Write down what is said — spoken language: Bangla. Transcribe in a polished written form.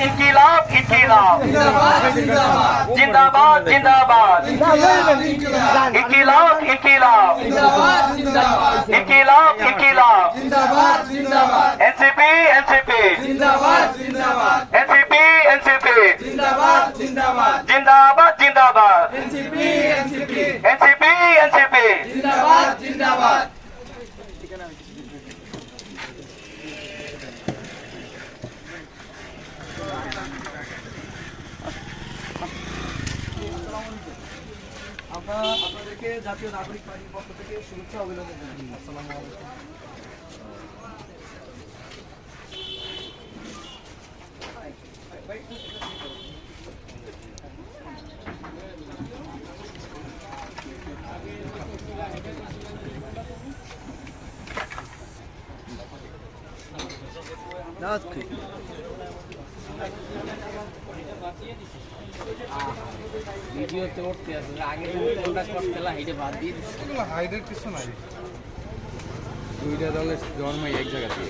ইনকিলাব ইনকিলাব জিন্দাবাদ জিন্দাবাদ ইনকিলাব ইনকিলাব ইনকিলাব ইনকিলাব এনসিপি এনসিপি এনসিপি এনসিপি জিন্দাবাদ জিন্দাবাদ এনসিপি এনসিপি আমরা আপনাদেরকে জাতীয় নাগরিক পার্টির পক্ষ থেকে শুভেচ্ছা অভিনন্দন জানাই। আসসালামু আলাইকুম। ভিডিওতে উঠতে আছে আগে কোনটা করতে হাইডে বাদ দিয়ে দিচ্ছে হাইডের কিছু নাই দুইটা দলের জন্মই এক জায়গাতে